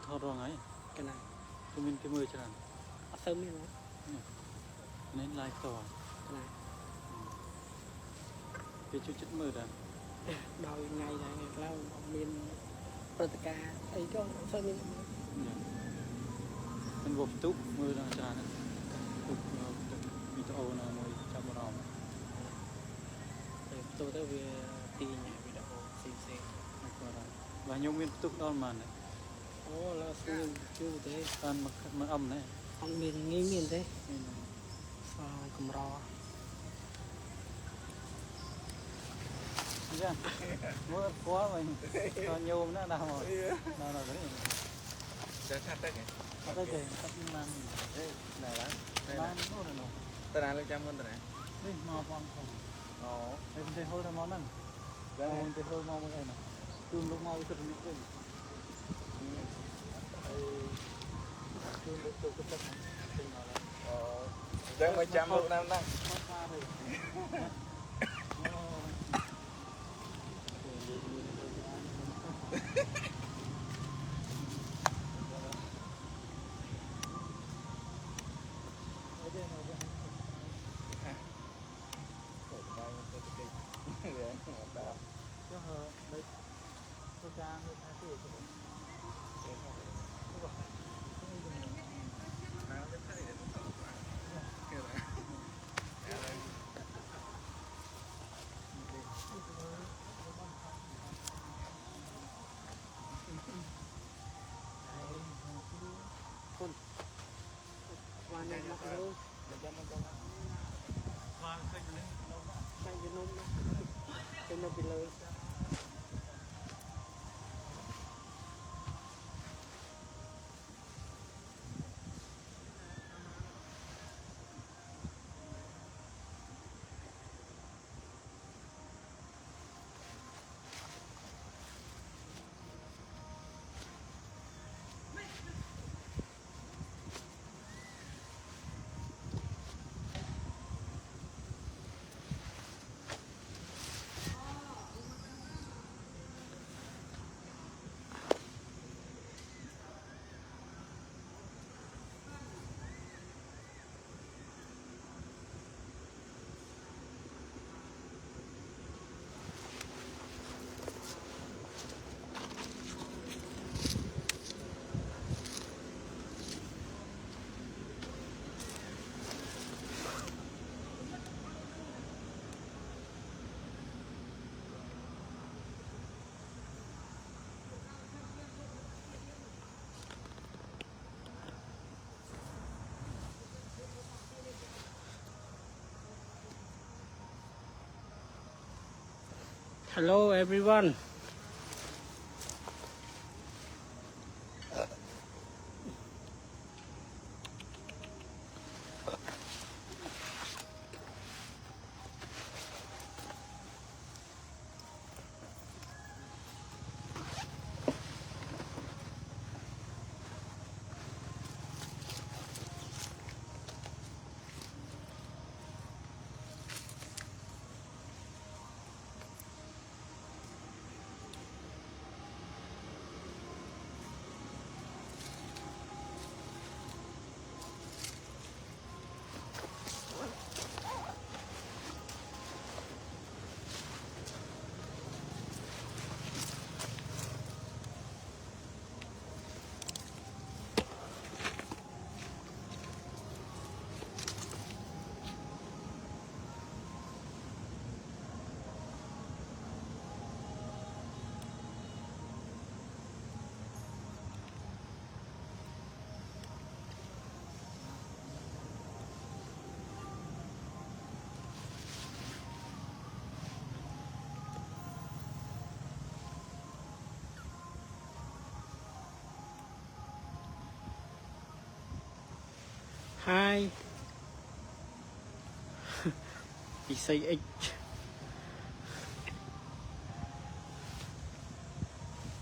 ทอดรองไงกันนะจะมีที่มือฉลาดเอาเสริมนี่เนาะเน้นลายต่อกันนะเป็นชุดมือดันดาวยังไงแล้วมีปฏิกาไอ้ก็เสริมนี่มันบวกตุ๊กมือดังฉลาดตุ๊กมีตัวโอนะมือจับเราตัวเท่าเวตีเนี่ยวิดีโอซีvà nhung miên tục đón màn này ô là sư chú thế tan mặc âm này ông miền nghĩ miền thế sao cầm rò dạ mưa quá mình còn nhiều nữa nào rồi nào là cái nàyจะชัดได้ไง có cái gì cắt lan ไหนล่ะ lan nó rồi nó ตลาดเราจำกันตัวไหน đi mò phong không อ๋อ em thấy hơi là món này em thấy hơi mò cái này tương lúc mò cái thịt này tương lúc tôi cái thịt này อ๋อยังไม่จำลูกนั่นนั่ง วันนี้มาดูใส่ยนมเป็นมาไปเลย Hello everyone. Hi. He say H.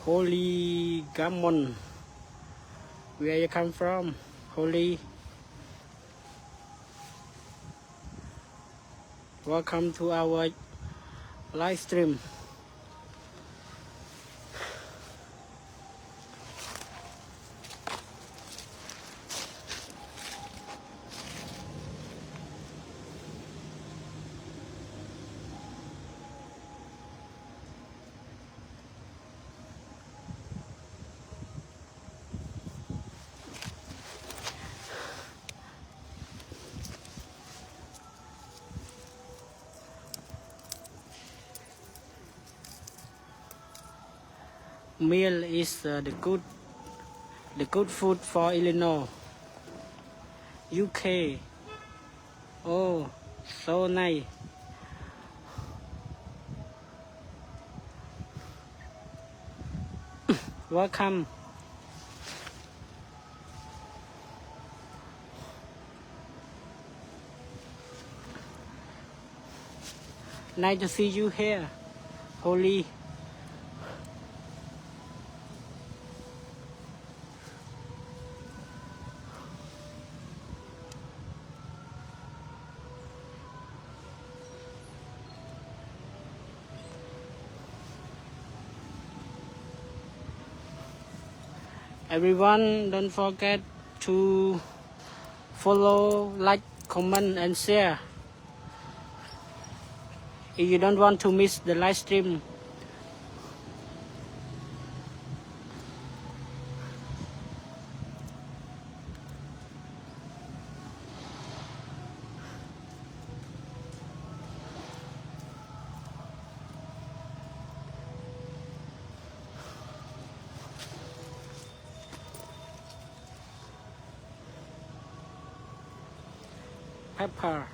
Holy Gammon. Where you come from? Holy. Welcome to our live stream. meal is the good food for Illinois, UK. Oh, so nice. Welcome. Nice to see you here, Holly. Everyone, don't forget to follow, like, comment, and share. If you don't want to miss the live stream. Pepper.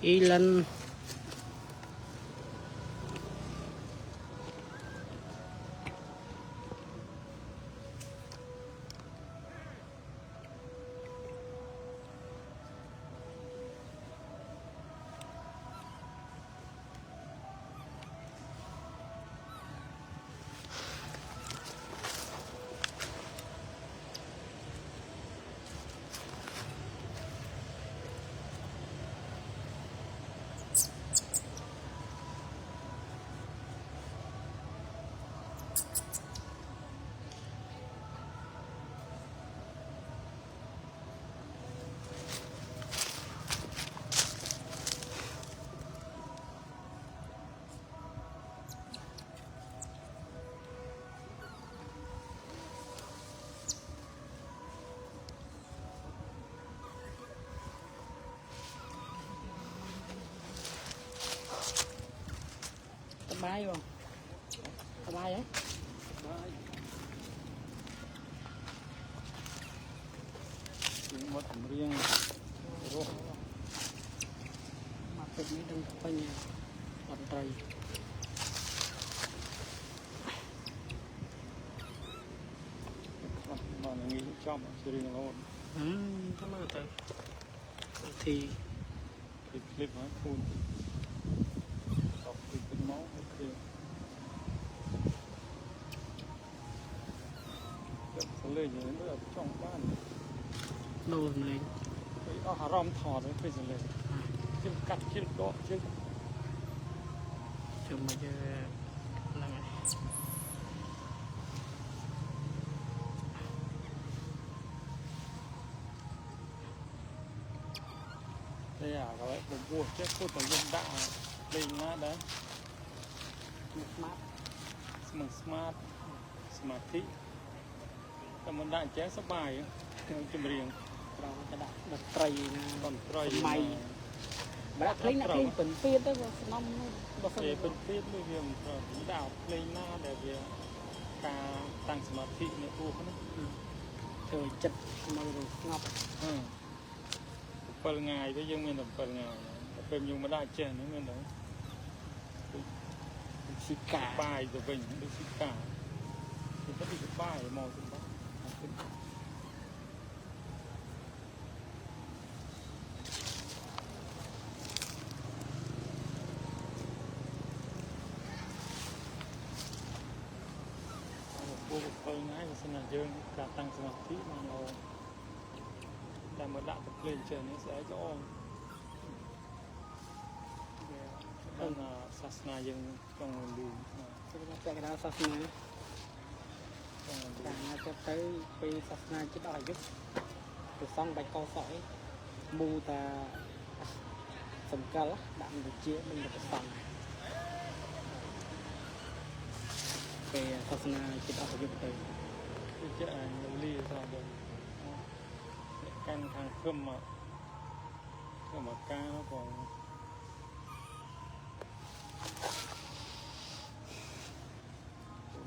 Ilan. Bye không? Bye ấy. Tiếng mất riêng. Mà tôi mới đừng có nhà làm trời. Mà nó nghĩ trong sự riêng ngon. Cảm ơn thầy. Thì cái clip nó phun đọc từ cái máu okเขาเลยอย่างนั้นด้วยช่องบ้าน đồ này เอาหารอมถอดไว้เป็นเลยชิ้นกัดชิ้นโดดชิ้น chừng mà giờ là ngày đây à các bạnผมพูดแค่พูดถึงยังด่าเลยนะได้ smart มันสมาร์ทสมาธิแต่มันด่าแจ๊สบายจะเรียง เราจะดัดตรีนะ ตอนตรอย ไม่แบบเพลงนักเพลงเป็นเปียดด้วยว่าน้องบอก เอเป็นเพี้ยนด้วยเรียงผมด่าเพลงหน้าแต่เรียงการตั้งสมาธิในตัวเขานะ เธอจัดมาดูงับ เปิดง่ายก็ยังมีแต่เปิดง่ายเป็นยังไม่ได้เจนนั่นเอง สีกา ป้ายจะเป็นดูสิกาคือก็ติดป้ายมองถึงบ้าน cô phơi ngay là là dương cả tăng sơ thí mà nó là một đạo tập lên trời nó sẽ cho đó là sasna dương trong đường chạy cái đó sasna càng cho tới khi sasna chứ đòi giúp từ xong bạch co sỏi mù ta sầm ca lắm đạm được chia mình được sòng về sasna chứ đòi giúp từ cái chợ nhiều ly ra được căn thằng khâm mà ca nó còn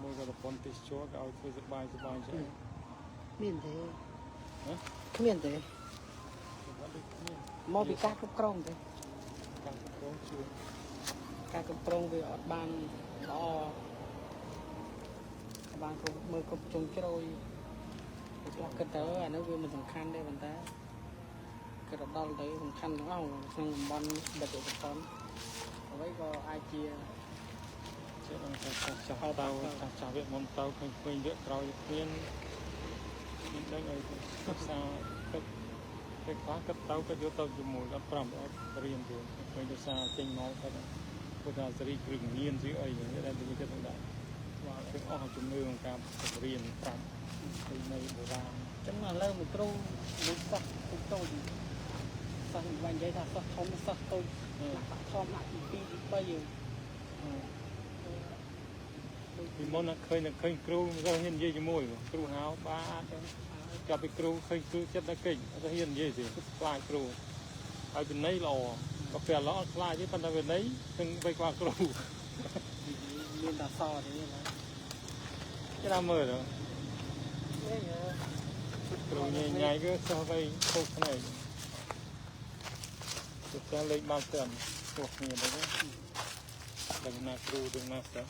mua cái bón tít chúa cái ao chơi sập bài chứ miền thế hả miền thế mò bị cá cướp krong thế càng có chúa cá cướp krong về ở ban đó ban không mơ cướp chung cái rồi là cái tớ anh nói về mình sòng khăn đây bạn ta cái đó đau tới sòng khăn đúng không xong mình bắn đặt ở con với có ai chia chứ đang chào viện môn tàu khơi khơi nước rồi khuyên những cái người sao cái khóa cất tàu cái chỗ tàu chụp mùi đã làm ở riêng rồi khơi cho xa trên máu cái đó bây giờ sẽ đi rừng nhiên dưới ấy những cái đây những cái đại và cái họ chụp nơi bằng cam riêng làm thì này bộ ra chẳng là lơ một câu một sắc một câu gì sắc vài giây là sắc thom sắc tôi thom lại thì bây giờ thì môn là khơi kêu ra hiện gì cho mùi kêu háo ba gặp cái kêu khơi kêu chất đã kinh ra hiện gì gì lại kêu ở bên này lò có phải lò lại chứ phần là bên đấy đừng bay qua kêu liên đà so thế này cái nào mờ rồi kêu nhảy nhảy cái sao bay không này sẽ lấy bao tiền thuộc nhiều đấy đừng nạt kêu đừng nạt đó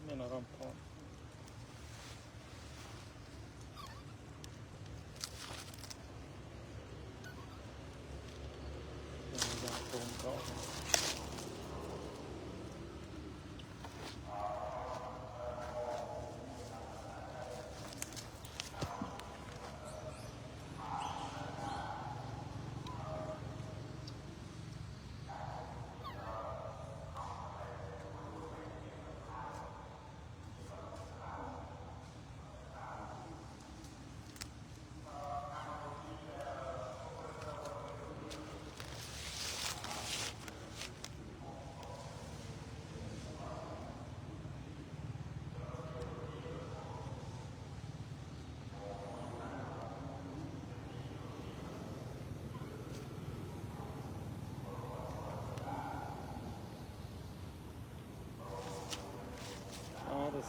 nên là làm con ra con có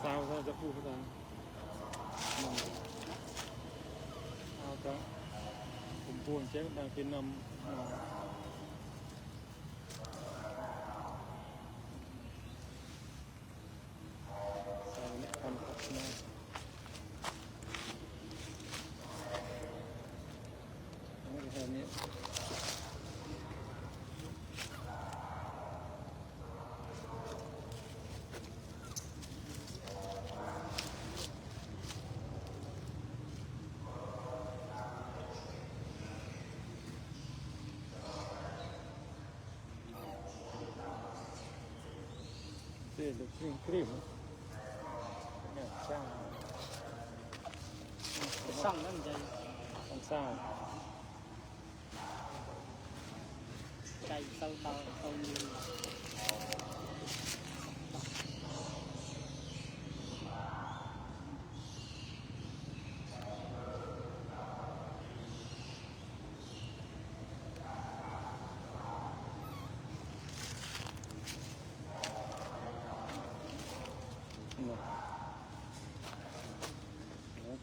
sao ra dập vụ ra ao đó cũng buồn chứ đang cái năm sao lại con thật này cái này để được cream cha xong đó vậy làm sao chạy sâu tàu sâu nhiều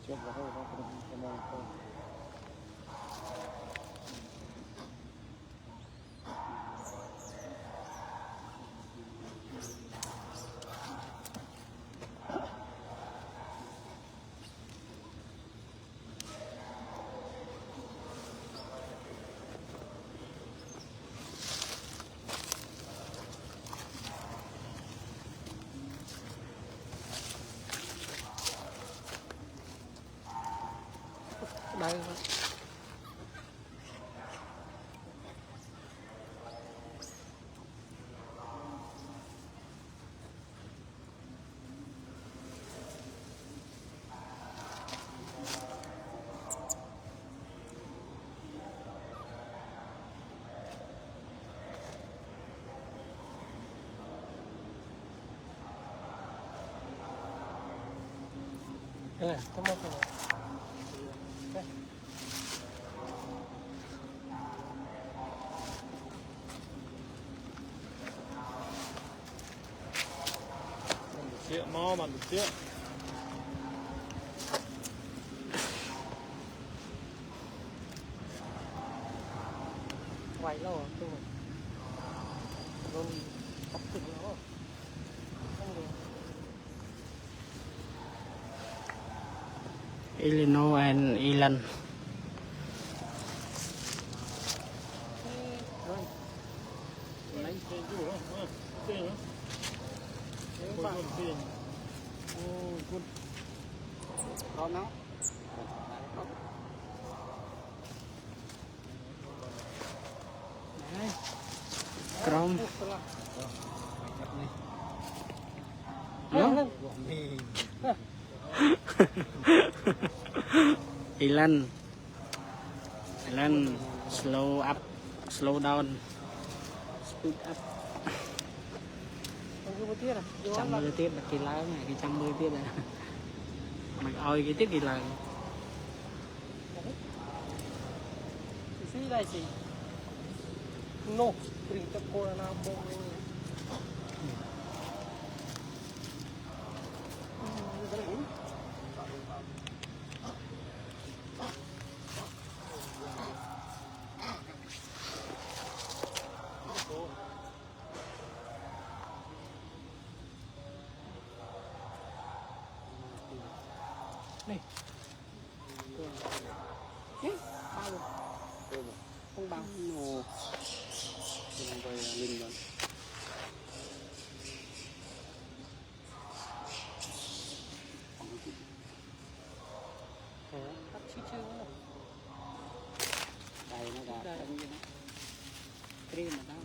trước là hơi nó cũng mong không Đây, tao mất rồi. Đây. Chuyện mò bằng được chuyện. Quay lâu rồi, tôi rồi tập từng nó không được. Illinois and Ireland. Rồi. Lấy Tiền chủ đó. Tiền đó. nếu bạn Tiền. good. Đó nó. Đấy. Crom. Nó. Ireland. Ireland slow up, slow down, speed up. Trăm mươi tiết là kỳ lạ này, cái 110 tiết này. Mày ơi cái tiết kỳ lạ. See like see. No, bring the corona bomb. Đây. Bao rồi. Không bao. No. Đừng về linh rồi. Tắt chi chưa đâu. Đây nó ra. Đây như nó. Cream mà tao.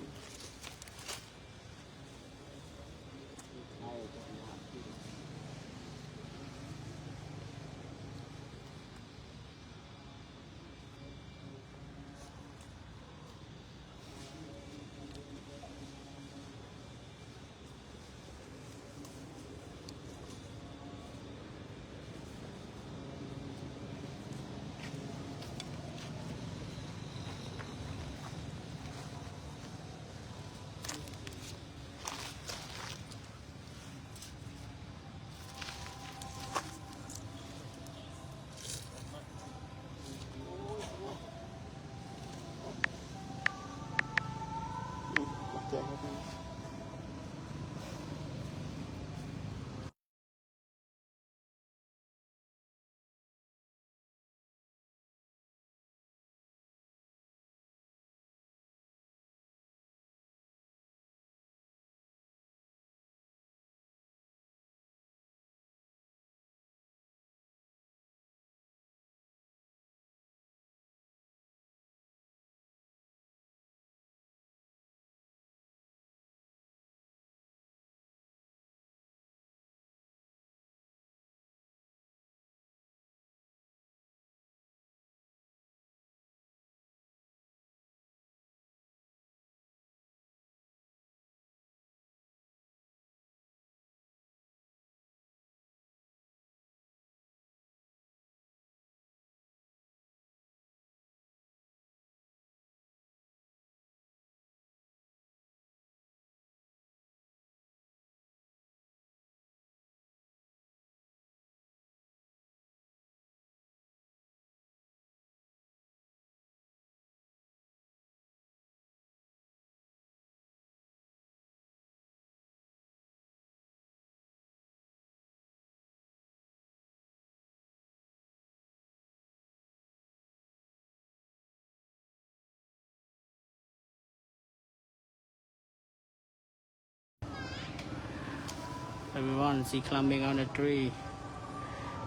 Everyone, she climbing on a tree.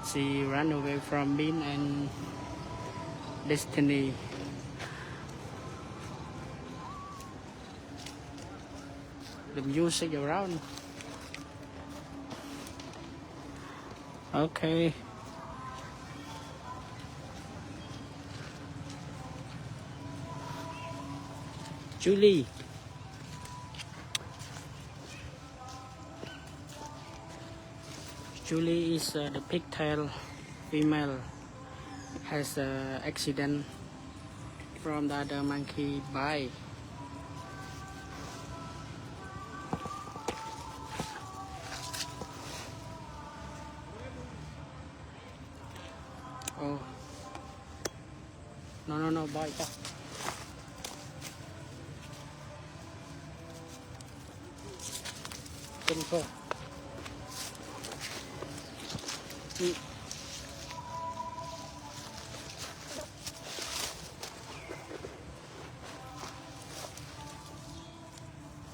She ran away from Bean and Destiny. The music around. Okay. Julie. Julie is the pigtail female has a accident from the other monkey bite. Oh, no, bite. Control.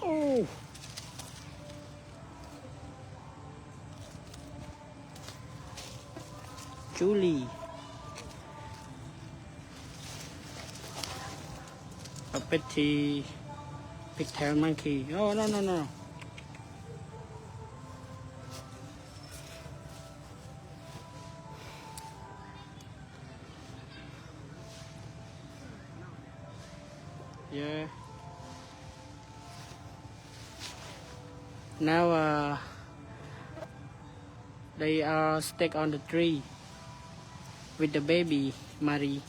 Oh. Julie. A petty pigtail monkey. Oh, no. Yeah. Now they are stuck on the tree with the baby Marie.